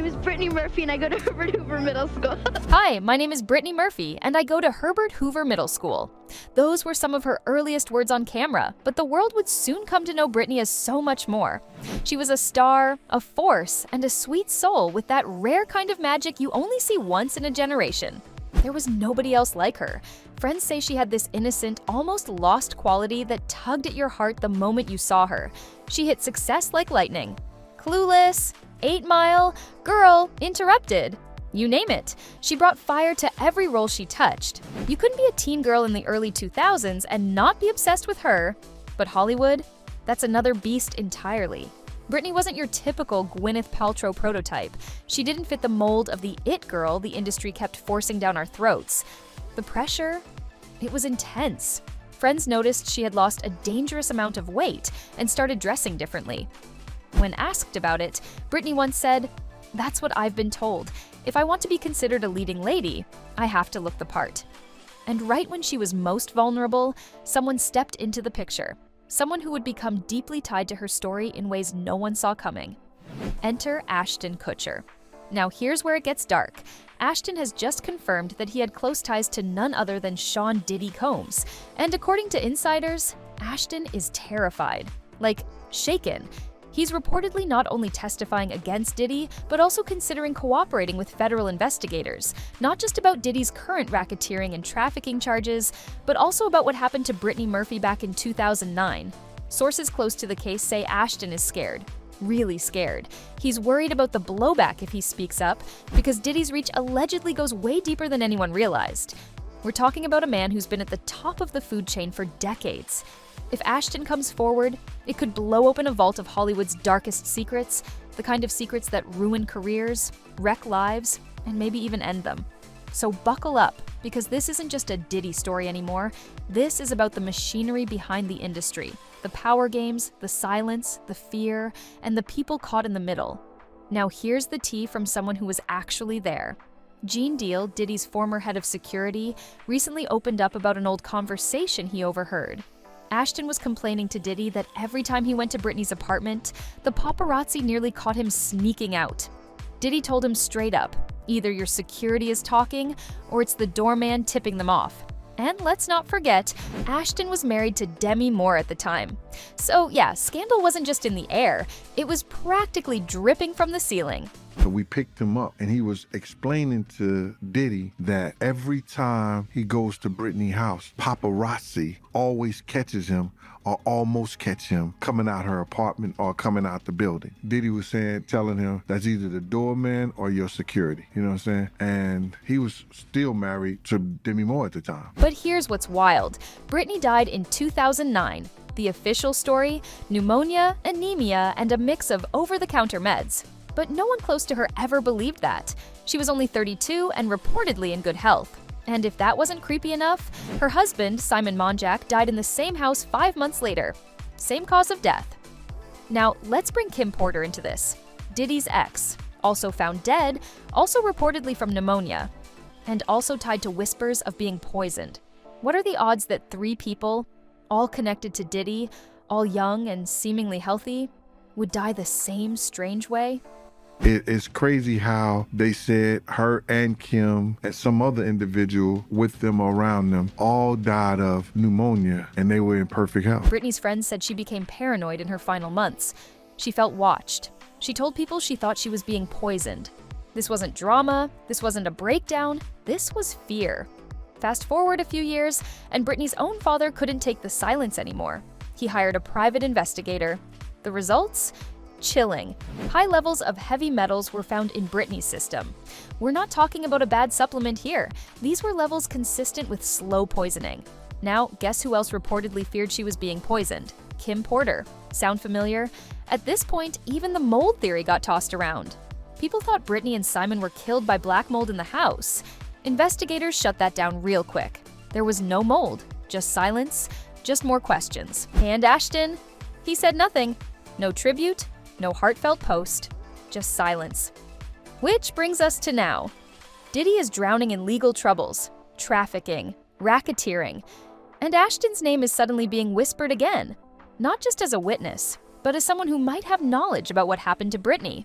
name is Brittany Murphy and I go to Herbert Hoover Middle School. Hi, my name is Brittany Murphy and I go to Herbert Hoover Middle School. Those were some of her earliest words on camera, but the world would soon come to know Britney as so much more. She was a star, a force, and a sweet soul with that rare kind of magic you only see once in a generation. There was nobody else like her. Friends say she had this innocent, almost lost quality that tugged at your heart the moment you saw her. She hit success like lightning. Clueless, 8 Mile, Girl, Interrupted. You name it. She brought fire to every role she touched. You couldn't be a teen girl in the early 2000s and not be obsessed with her. But Hollywood? That's another beast entirely. Britney wasn't your typical Gwyneth Paltrow prototype. She didn't fit the mold of the it girl the industry kept forcing down our throats. The pressure? It was intense. Friends noticed she had lost a dangerous amount of weight and started dressing differently. When asked about it, Britney once said, "That's what I've been told. If I want to be considered a leading lady, I have to look the part." And right when she was most vulnerable, someone stepped into the picture. Someone who would become deeply tied to her story in ways no one saw coming. Enter Ashton Kutcher. Now here's where it gets dark. Ashton has just confirmed that he had close ties to none other than Sean Diddy Combs. And according to insiders, Ashton is terrified. Like, shaken. He's reportedly not only testifying against Diddy, but also considering cooperating with federal investigators, not just about Diddy's current racketeering and trafficking charges, but also about what happened to Brittany Murphy back in 2009. Sources close to the case say Ashton is scared, really scared. He's worried about the blowback if he speaks up, because Diddy's reach allegedly goes way deeper than anyone realized. We're talking about a man who's been at the top of the food chain for decades. If Ashton comes forward, it could blow open a vault of Hollywood's darkest secrets, the kind of secrets that ruin careers, wreck lives, and maybe even end them. So buckle up, because this isn't just a Diddy story anymore. This is about the machinery behind the industry, the power games, the silence, the fear, and the people caught in the middle. Now here's the tea from someone who was actually there. Gene Deal, Diddy's former head of security, recently opened up about an old conversation he overheard. Ashton was complaining to Diddy that every time he went to Britney's apartment, the paparazzi nearly caught him sneaking out. Diddy told him straight up, either your security is talking, or it's the doorman tipping them off. And let's not forget, Ashton was married to Demi Moore at the time. So yeah, scandal wasn't just in the air, it was practically dripping from the ceiling. So we picked him up and he was explaining to Diddy that every time he goes to Britney's house, paparazzi always catches him or almost catch him coming out her apartment or coming out the building. Diddy was telling him that's either the doorman or your security, you know what I'm saying? And he was still married to Demi Moore at the time. But here's what's wild. Britney died in 2009. The official story? Pneumonia, anemia, and a mix of over-the-counter meds. But no one close to her ever believed that. She was only 32 and reportedly in good health. And if that wasn't creepy enough, her husband, Simon Monjack, died in the same house 5 months later. Same cause of death. Now, let's bring Kim Porter into this. Diddy's ex, also found dead, also reportedly from pneumonia, and also tied to whispers of being poisoned. What are the odds that 3 people, all connected to Diddy, all young and seemingly healthy, would die the same strange way? It's crazy how they said her and Kim and some other individual with them or around them all died of pneumonia and they were in perfect health. Britney's friends said she became paranoid in her final months. She felt watched. She told people she thought she was being poisoned. This wasn't drama, this wasn't a breakdown, this was fear. Fast forward a few years, and Britney's own father couldn't take the silence anymore. He hired a private investigator. The results? Chilling. High levels of heavy metals were found in Britney's system. We're not talking about a bad supplement here. These were levels consistent with slow poisoning. Now, guess who else reportedly feared she was being poisoned? Kim Porter. Sound familiar? At this point, even the mold theory got tossed around. People thought Britney and Simon were killed by black mold in the house. Investigators shut that down real quick. There was no mold, just silence, just more questions. And Ashton? He said nothing. No tribute, no heartfelt post, just silence. Which brings us to now. Diddy is drowning in legal troubles, trafficking, racketeering, and Ashton's name is suddenly being whispered again, not just as a witness, but as someone who might have knowledge about what happened to Britney.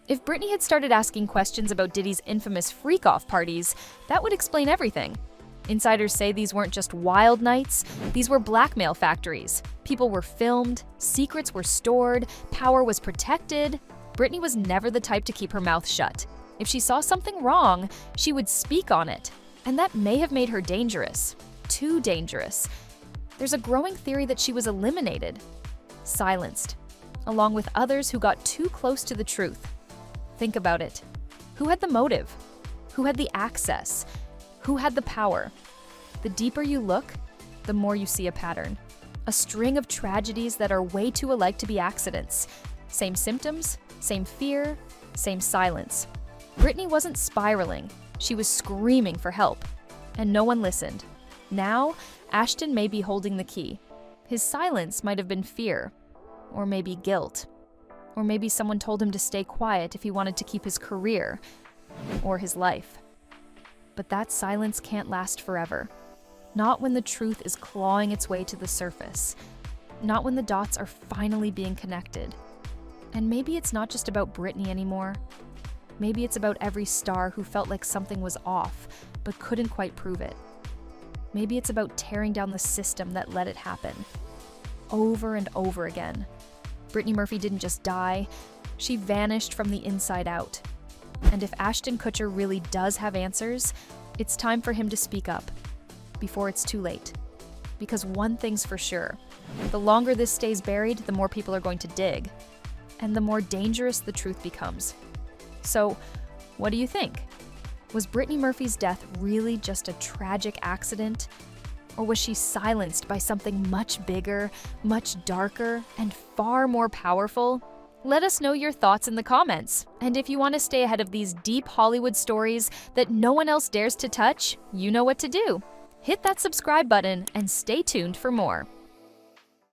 If Britney had started asking questions about Diddy's infamous freak-off parties, that would explain everything. Insiders say these weren't just wild nights, these were blackmail factories. People were filmed, secrets were stored, power was protected. Britney was never the type to keep her mouth shut. If she saw something wrong, she would speak on it. And that may have made her dangerous. Too dangerous. There's a growing theory that she was eliminated, silenced, along with others who got too close to the truth. Think about it. Who had the motive? Who had the access? Who had the power? The deeper you look, the more you see a pattern. A string of tragedies that are way too alike to be accidents. Same symptoms, same fear, same silence. Britney wasn't spiraling. She was screaming for help. And no one listened. Now, Ashton may be holding the key. His silence might have been fear. Or maybe guilt. Or maybe someone told him to stay quiet if he wanted to keep his career. Or his life. But that silence can't last forever. Not when the truth is clawing its way to the surface. Not when the dots are finally being connected. And maybe it's not just about Britney anymore. Maybe it's about every star who felt like something was off, but couldn't quite prove it. Maybe it's about tearing down the system that let it happen. Over and over again. Brittany Murphy didn't just die, she vanished from the inside out. And if Ashton Kutcher really does have answers, it's time for him to speak up, before it's too late. Because one thing's for sure, the longer this stays buried, the more people are going to dig, and the more dangerous the truth becomes. So, what do you think? Was Brittany Murphy's death really just a tragic accident? Or was she silenced by something much bigger, much darker, and far more powerful? Let us know your thoughts in the comments. And if you want to stay ahead of these deep Hollywood stories that no one else dares to touch, you know what to do. Hit that subscribe button and stay tuned for more.